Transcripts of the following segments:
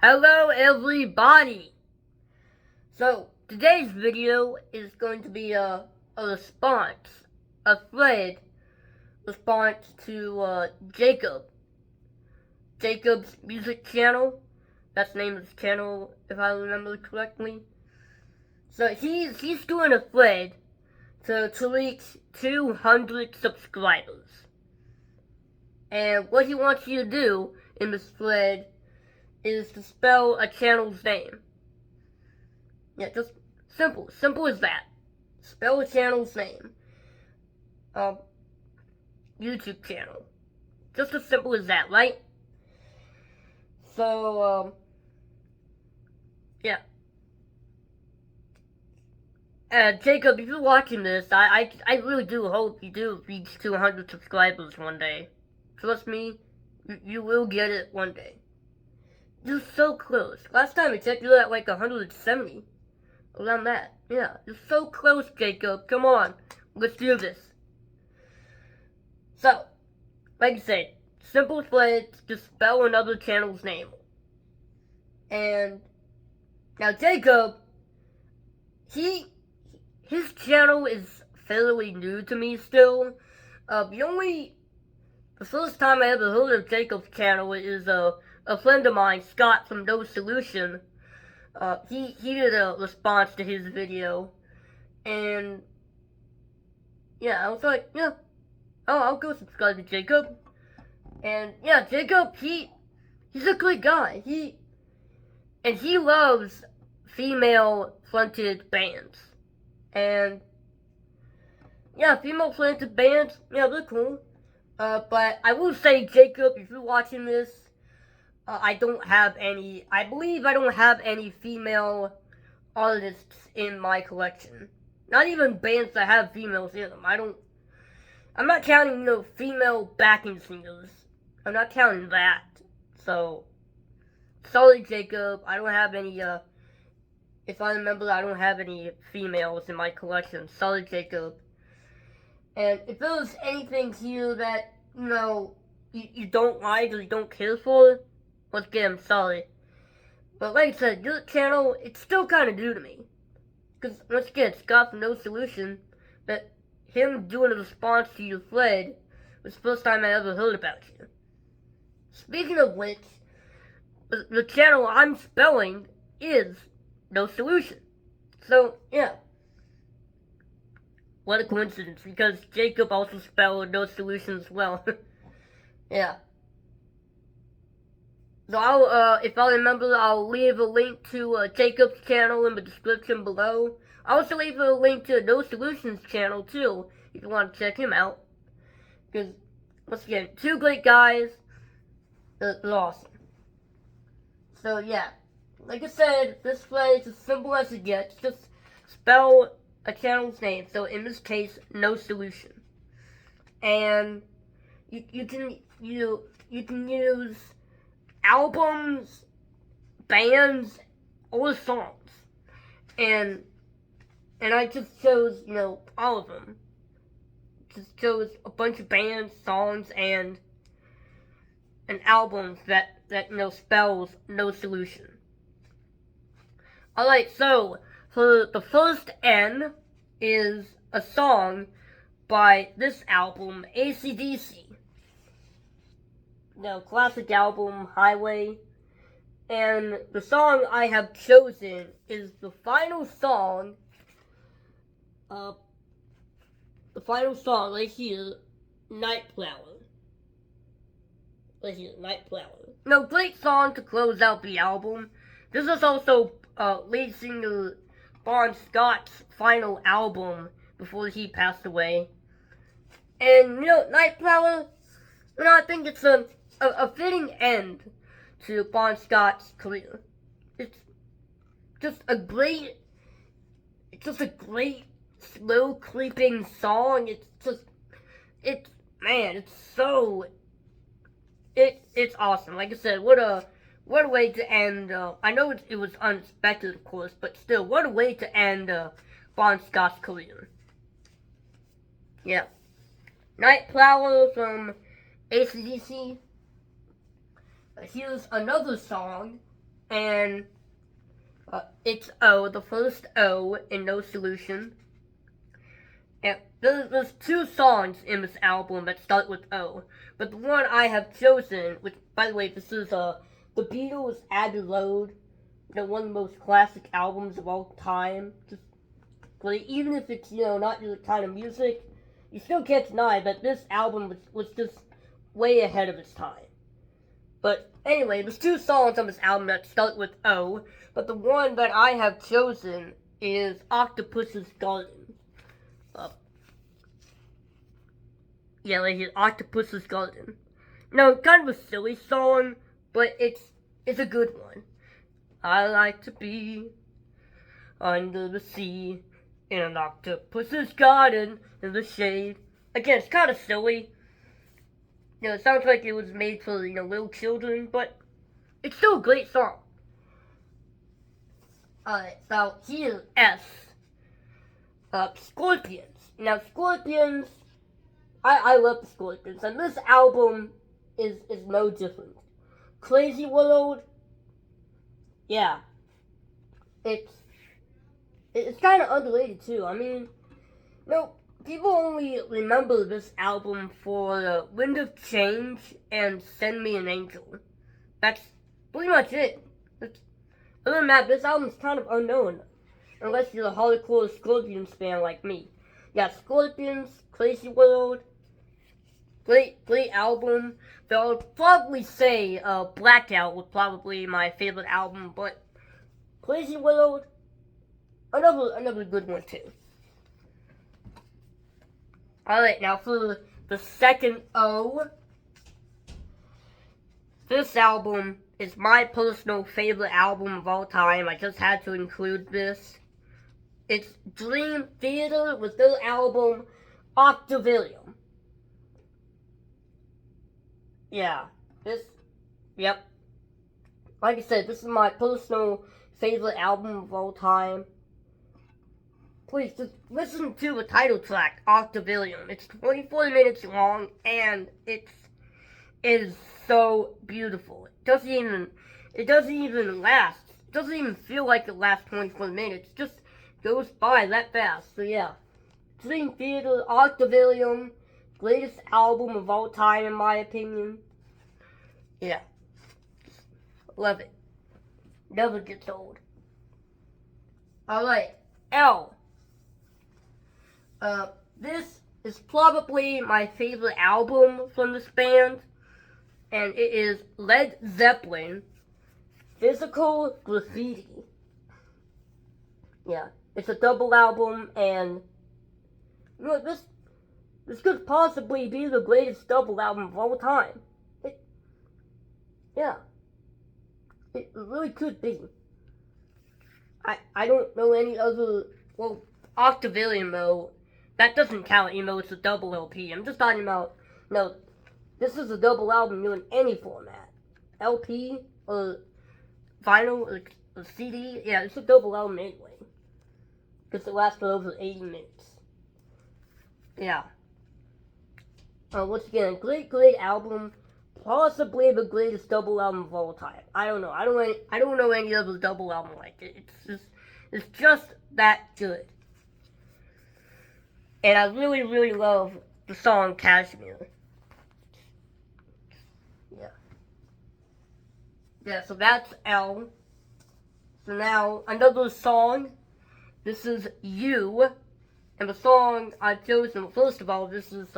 Hello everybody! So, today's video is going to be a response, a thread response to Jacob's music channel. That's the name of his channel, if I remember correctly. So he's doing a thread to reach 200 subscribers. And what he wants you to do in this thread is to spell a channel's name. Yeah, just simple as that. Spell a channel's name. YouTube channel. Just as simple as that, right? So, yeah. Jacob, if you're watching this, I really do hope you do reach 200 subscribers one day. Trust me, you will get it one day. You're so close. Last time I checked, you were at like 170. Around that. Yeah, you're so close, Jacob. Come on. Let's do this. So, like I said, simple thread, just spell another channel's name. And now Jacob, his channel is fairly new to me still. The first time I ever heard of Jacob's channel is a friend of mine, Scott from No Solution. He did a response to his video, and yeah, I was like, yeah, I'll go subscribe to Jacob. And yeah, Jacob, he's a good guy. He loves female-fronted bands. And yeah, female-fronted bands, yeah, they're cool. But I will say, Jacob, if you're watching this, I believe I don't have any female artists in my collection. Not even bands that have females in them. I'm not counting, female backing singers. I'm not counting that. So, sorry, Jacob, I don't have any, if I remember, I don't have any females in my collection. Sorry, Jacob. And if there's anything here that, you don't like or you don't care for, once again, I'm sorry. But like I said, your channel, it's still kind of new to me. Because, once again, Scott from No Solution, but him doing a response to your thread was the first time I ever heard about you. Speaking of which, the channel I'm spelling is No Solution. So, yeah. What a coincidence, because Jacob also spelled No Solution as well. Yeah. So if I remember, I'll leave a link to Jacob's channel in the description below. I'll also leave a link to No Solutions channel too, if you want to check him out. Because, once again, two great guys. They're awesome. So yeah, like I said, this thread is as simple as it gets. Just spell a channel's name. So in this case, No Solution. And you can use albums, bands, or songs. And I just chose, all of them. Just chose a bunch of bands, songs, and albums that spells No Solution. Alright, so for the first N is a song by this album, AC/DC. Classic album, Highway. And the song I have chosen is the final song right here, Night Flower. Right here, Night Flower. Great song to close out the album. This is also lead singer Bon Scott's final album before he passed away. And, Night Flower, I think it's a fitting end to Bon Scott's career. It's just a great slow creeping song. It's awesome. Like I said, what a way to end. I know it was unexpected, of course, but still, what a way to end Bon Scott's career. Yeah, Night Flower from AC/DC. Here's another song and it's O, the first O in No Solution. And there's 2 songs in this album that start with O, but the one I have chosen, which, by the way, this is the Beatles' Abbey Road, one of the most classic albums of all time. Just, even if it's, not your kind of music, you still can't deny that this album was just way ahead of its time. But anyway, there's 2 songs on this album that start with O, but the one that I have chosen is Octopus's Garden. Yeah, like Octopus's Garden. No, kind of a silly song, but it's a good one. I like to be under the sea in an octopus's garden in the shade. Again, it's kind of silly. It sounds like it was made for, little children, but it's still a great song. Alright, so here's S. Scorpions. Now, Scorpions, I love the Scorpions, and this album is no different. Crazy World, yeah. It's kind of underrated, too. I mean, people only remember this album for Wind of Change and Send Me an Angel. That's pretty much it. Other than that, this album's kind of unknown. Unless you're a hardcore Scorpions fan like me. Yeah, Scorpions, Crazy World, great album. Though I'll probably say Blackout was probably my favorite album, but Crazy World, another good one too. Alright, now for the second O. This album is my personal favorite album of all time. I just had to include this. It's Dream Theater with their album Octavarium. Yeah, yep. Like I said, this is my personal favorite album of all time. Please, just listen to the title track, Octavarium. It's 24 minutes long, and it is so beautiful. It doesn't even last. It doesn't even feel like it lasts 24 minutes. It just goes by that fast. So yeah, Dream Theater, Octavarium, greatest album of all time in my opinion. Yeah, love it. Never gets old. Alright, L. This is probably my favorite album from this band, and it is Led Zeppelin, Physical Graffiti. Yeah, it's a double album, and this could possibly be the greatest double album of all time. It really could be. I don't know any other, Octavarium though, that doesn't count, it's a double LP. I'm just talking about, this is a double album in any format. LP, or vinyl, or CD, yeah, it's a double album anyway. Because it lasts for over 80 minutes. Yeah. Once again, a great album. Possibly the greatest double album of all time. I don't know. I don't know any other double album like it. It's just that good. And I really love the song Kashmir. Yeah, so that's L. So now, another song. This is You. And the song I've chosen, first of all, this is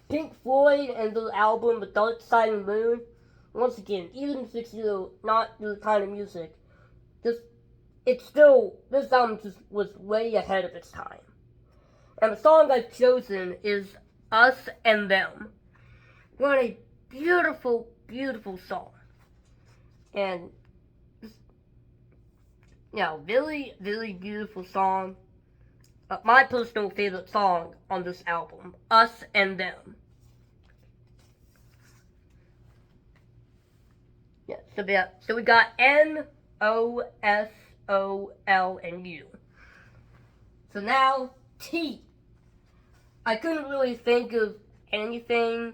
Pink Floyd and the album The Dark Side of the Moon. Once again, even if it's not your kind of music, this album just was way ahead of its time. And the song I've chosen is Us and Them. What a beautiful song. And very beautiful song. My personal favorite song on this album, Us and Them. Yeah, so we got N, O, S, O, L, and U. So now, T. I couldn't really think of anything,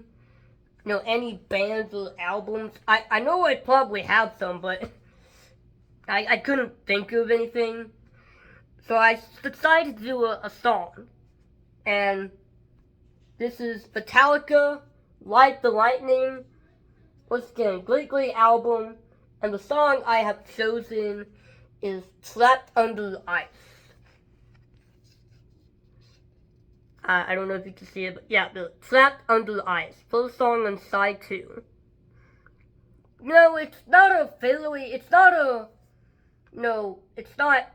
any bands or albums. I know I probably have some, but I couldn't think of anything. So I decided to do a song. And this is Metallica, Light the Lightning. Once again, great album. And the song I have chosen is Trapped Under the Ice. I don't know if you can see it, but yeah, the Trapped Under the Ice. First song on side 2. No, it's not a fairly, it's not a, no, it's not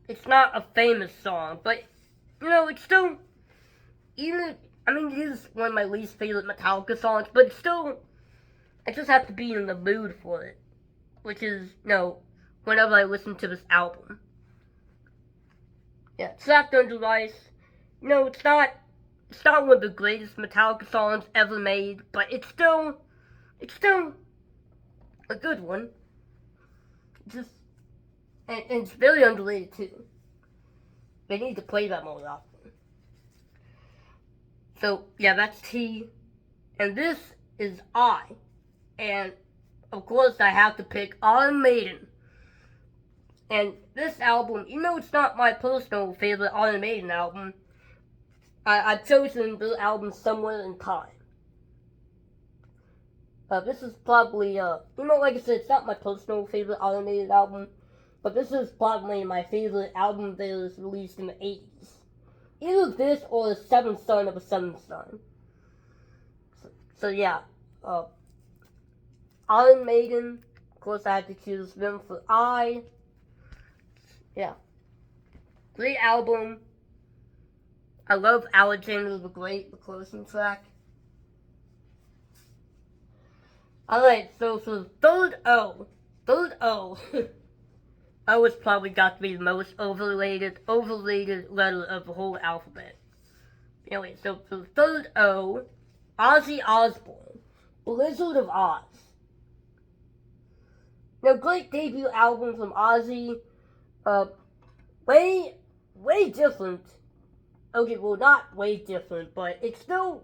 a famous song, but, it's still, it is one of my least favorite Metallica songs, but it's still, I just have to be in the mood for it, which is, whenever I listen to this album. Yeah, Trapped Under the Ice. It's not one of the greatest Metallica songs ever made, but it's still a good one. And it's very underrated too. They need to play that more often. So yeah, that's T, and this is I, and of course I have to pick Iron Maiden. And this album, even though it's not my personal favorite Iron Maiden album, I've chosen this album Somewhere in Time. This is probably, like I said, it's not my personal favorite Iron Maiden album, but this is probably my favorite album that was released in the 80s. Either this or The Seventh Son of a Seventh Son. So yeah, Iron Maiden, of course I had to choose them for I. Yeah. Great album. I love Alexander the Great, the closing track. Alright, so for the third O, O has probably got to be the most overrated letter of the whole alphabet. Anyway, so for the third O, Ozzy Osbourne, Blizzard of Oz. Now, great debut album from Ozzy, way different. Okay, well, not way different, but it's still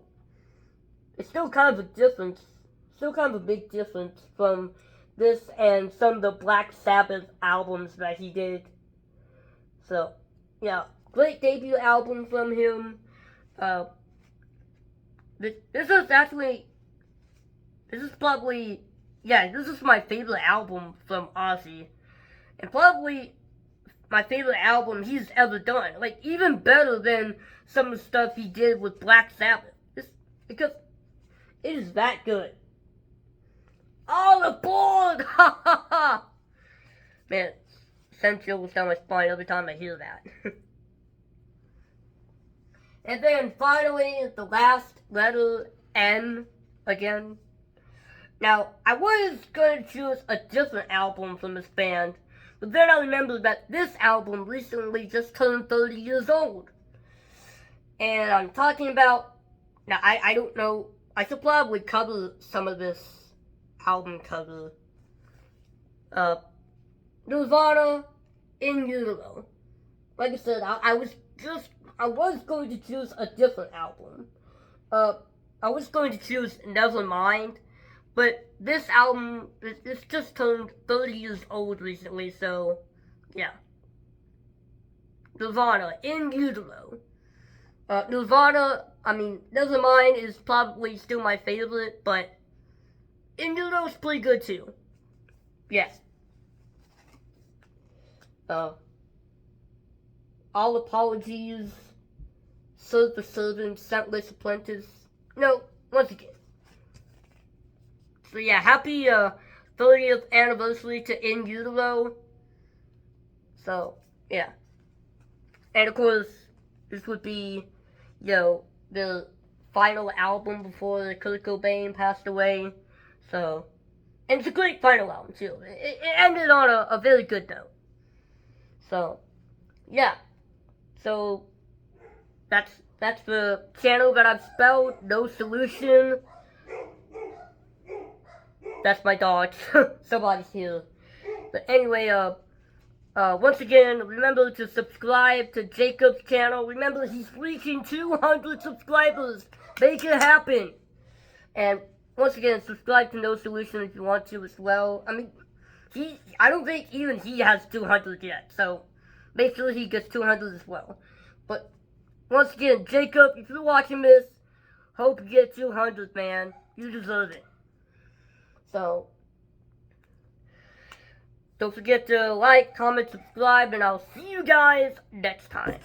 kind of a difference. Still kind of a big difference from this and some of the Black Sabbath albums that he did. So, yeah, great debut album from him. This is my favorite album from Ozzy. And probably my favorite album he's ever done. Like, even better than some of the stuff he did with Black Sabbath. Because it is that good. All aboard! Ha ha ha! Man, sends chills down my spine every time I hear that. And then finally, the last letter, N, again. Now, I was going to choose a different album from this band, but then I remembered that this album recently just turned 30 years old. And I'm talking about, now I don't know, I should probably cover some of this album cover. Nirvana, In Utero. Like I said, I was going to choose a different album. I was going to choose Nevermind, but this album, it's just turned 30 years old recently, so, yeah. Nirvana, In Utero. Nirvana, Nevermind is probably still my favorite, but In Utero's pretty good too. Yes. All Apologies, Serve the Servant, Scentless Apprentice. No, once again. So yeah, happy 30th anniversary to In Utero. So, yeah. And of course, this would be, the final album before Kurt Cobain passed away. So, and it's a great final album too. It ended on a very good note. So, yeah. So, that's the channel that I've spelled, No Solution. That's my dog. Somebody's here. But anyway, once again, remember to subscribe to Jacob's channel. Remember, he's reaching 200 subscribers. Make it happen. And once again, subscribe to No Solution if you want to as well. I don't think even he has 200 yet, so make sure he gets 200 as well. But once again, Jacob, if you're watching this, hope you get 200, man. You deserve it. So, don't forget to like, comment, subscribe, and I'll see you guys next time.